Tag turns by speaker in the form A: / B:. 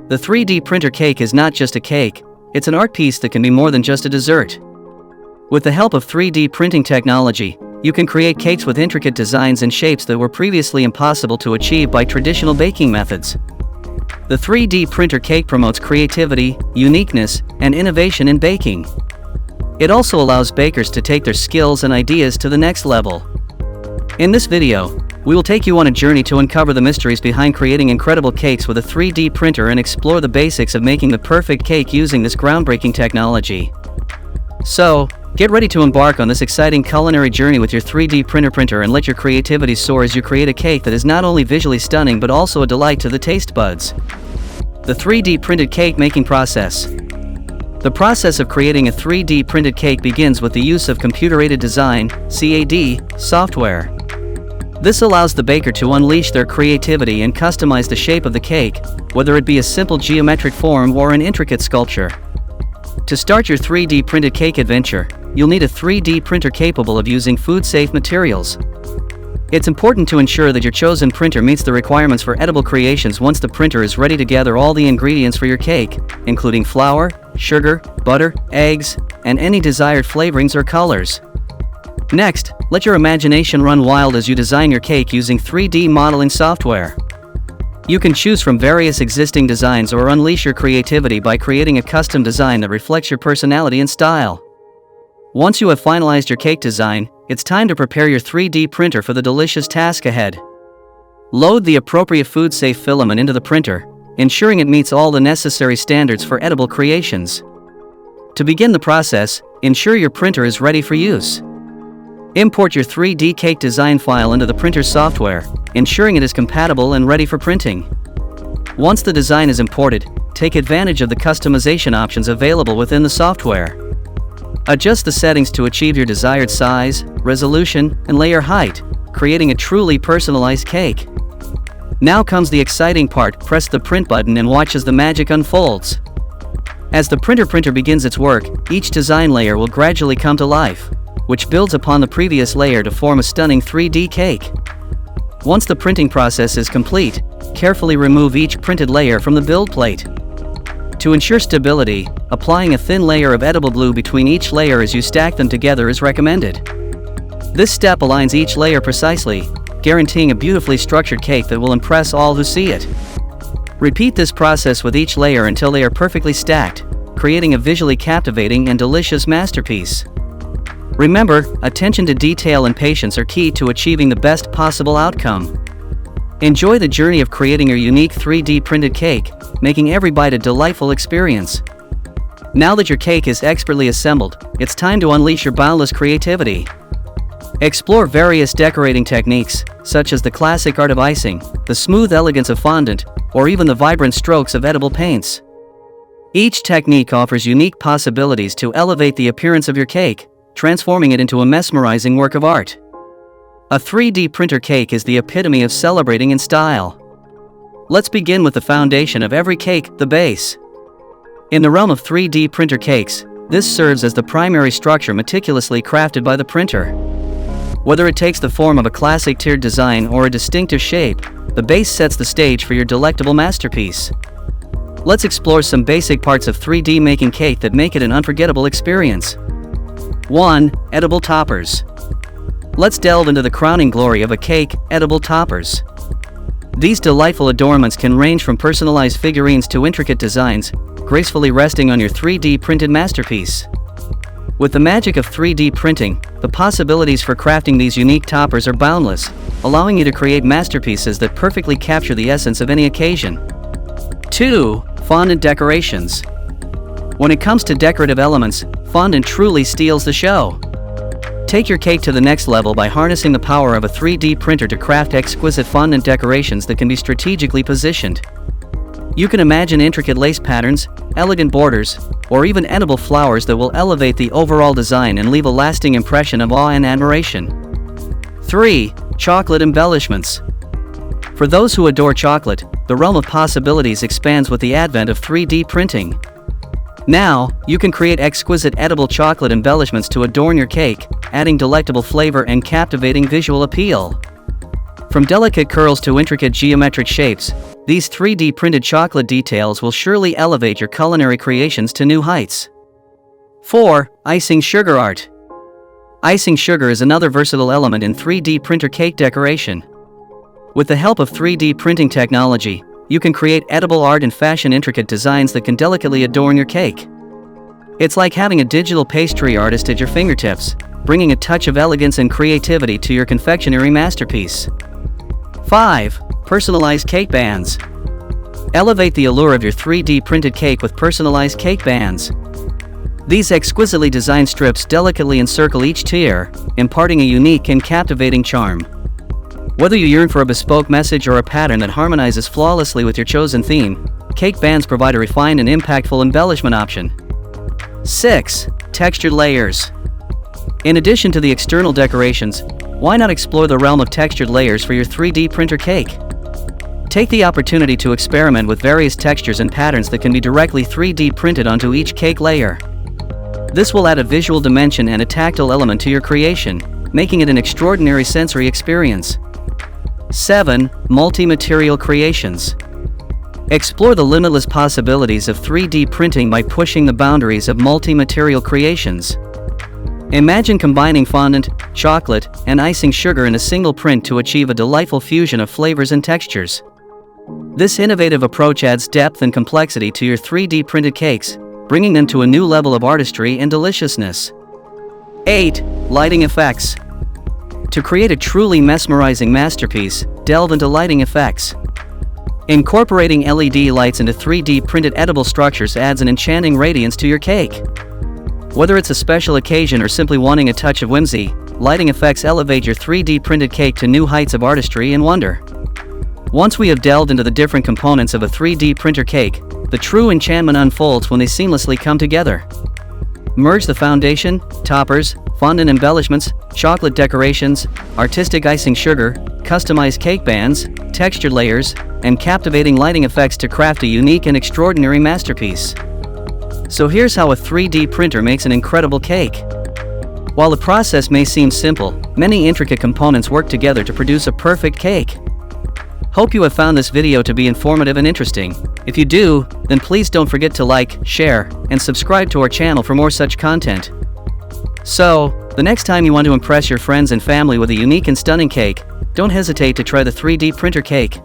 A: The 3D printer cake is not just a cake, it's an art piece that can be more than just a dessert. With the help of 3D printing technology, you can create cakes with intricate designs and shapes that were previously impossible to achieve by traditional baking methods. The 3D printer cake promotes creativity, uniqueness, and innovation in baking. It also allows bakers to take their skills and ideas to the next level. In this video, we will take you on a journey to uncover the mysteries behind creating incredible cakes with a 3D printer and explore the basics of making the perfect cake using this groundbreaking technology. So, get ready to embark on this exciting culinary journey with your 3D printer and let your creativity soar as you create a cake that is not only visually stunning but also a delight to the taste buds. The 3D printed cake making process. The process of creating a 3D printed cake begins with the use of computer-aided design (CAD) software. This allows the baker to unleash their creativity and customize the shape of the cake, whether it be a simple geometric form or an intricate sculpture. To start your 3D printed cake adventure, you'll need a 3D printer capable of using food-safe materials. It's important to ensure that your chosen printer meets the requirements for edible creations once the printer is ready to gather all the ingredients for your cake, including flour, sugar, butter, eggs, and any desired flavorings or colors. Next, let your imagination run wild as you design your cake using 3D modeling software. You can choose from various existing designs or unleash your creativity by creating a custom design that reflects your personality and style. Once you have finalized your cake design, it's time to prepare your 3D printer for the delicious task ahead. Load the appropriate food-safe filament into the printer, ensuring it meets all the necessary standards for edible creations. To begin the process, ensure your printer is ready for use. Import your 3D cake design file into the printer's software, ensuring it is compatible and ready for printing. Once the design is imported, take advantage of the customization options available within the software. Adjust the settings to achieve your desired size, resolution, and layer height, creating a truly personalized cake. Now comes the exciting part: press the print button and watch as the magic unfolds. As the printer begins its work, each design layer will gradually come to life, which builds upon the previous layer to form a stunning 3D cake. Once the printing process is complete, carefully remove each printed layer from the build plate. To ensure stability, applying a thin layer of edible glue between each layer as you stack them together is recommended. This step aligns each layer precisely, guaranteeing a beautifully structured cake that will impress all who see it. Repeat this process with each layer until they are perfectly stacked, creating a visually captivating and delicious masterpiece. Remember, attention to detail and patience are key to achieving the best possible outcome. Enjoy the journey of creating your unique 3D printed cake, making every bite a delightful experience. Now that your cake is expertly assembled, it's time to unleash your boundless creativity. Explore various decorating techniques, such as the classic art of icing, the smooth elegance of fondant, or even the vibrant strokes of edible paints. Each technique offers unique possibilities to elevate the appearance of your cake, transforming it into a mesmerizing work of art. A 3D printer cake is the epitome of celebrating in style. Let's begin with the foundation of every cake, the base. In the realm of 3D printer cakes, this serves as the primary structure meticulously crafted by the printer. Whether it takes the form of a classic tiered design or a distinctive shape, the base sets the stage for your delectable masterpiece. Let's explore some basic parts of 3D making cake that make it an unforgettable experience. 1. Edible toppers. Let's delve into the crowning glory of a cake, edible toppers. These delightful adornments can range from personalized figurines to intricate designs, gracefully resting on your 3D printed masterpiece. With the magic of 3D printing, the possibilities for crafting these unique toppers are boundless, allowing you to create masterpieces that perfectly capture the essence of any occasion. 2. Fondant decorations. When it comes to decorative elements, fondant truly steals the show. Take your cake to the next level by harnessing the power of a 3D printer to craft exquisite fondant decorations that can be strategically positioned. You can imagine intricate lace patterns, elegant borders, or even edible flowers that will elevate the overall design and leave a lasting impression of awe and admiration. 3. Chocolate embellishments. For those who adore chocolate, the realm of possibilities expands with the advent of 3D printing. Now, you can create exquisite edible chocolate embellishments to adorn your cake, adding delectable flavor and captivating visual appeal. From delicate curls to intricate geometric shapes, these 3D printed chocolate details will surely elevate your culinary creations to new heights. 4. Icing sugar art. Icing sugar is another versatile element in 3D printer cake decoration. With the help of 3D printing technology, you can create edible art and fashion intricate designs that can delicately adorn your cake. It's like having a digital pastry artist at your fingertips, bringing a touch of elegance and creativity to your confectionery masterpiece. 5. Personalized cake bands. Elevate the allure of your 3D printed cake with personalized cake bands. These exquisitely designed strips delicately encircle each tier, imparting a unique and captivating charm. Whether you yearn for a bespoke message or a pattern that harmonizes flawlessly with your chosen theme, cake bands provide a refined and impactful embellishment option. 6. Textured layers. In addition to the external decorations, why not explore the realm of textured layers for your 3D printer cake? Take the opportunity to experiment with various textures and patterns that can be directly 3D printed onto each cake layer. This will add a visual dimension and a tactile element to your creation, making it an extraordinary sensory experience. 7. Multi-material creations. Explore the limitless possibilities of 3D printing by pushing the boundaries of multi-material creations. Imagine combining fondant, chocolate, and icing sugar in a single print to achieve a delightful fusion of flavors and textures. This innovative approach adds depth and complexity to your 3D printed cakes, bringing them to a new level of artistry and deliciousness. 8. Lighting effects. To create a truly mesmerizing masterpiece, delve into lighting effects. Incorporating LED lights into 3D printed edible structures adds an enchanting radiance to your cake. Whether it's a special occasion or simply wanting a touch of whimsy, lighting effects elevate your 3D printed cake to new heights of artistry and wonder. Once we have delved into the different components of a 3D printer cake, the true enchantment unfolds when they seamlessly come together. Merge the foundation, toppers, fondant embellishments, chocolate decorations, artistic icing sugar, customized cake bands, textured layers, and captivating lighting effects to craft a unique and extraordinary masterpiece. So here's how a 3D printer makes an incredible cake. While the process may seem simple, many intricate components work together to produce a perfect cake. Hope you have found this video to be informative and interesting. If you do, then please don't forget to like, share, and subscribe to our channel for more such content. So, the next time you want to impress your friends and family with a unique and stunning cake, don't hesitate to try the 3D printer cake.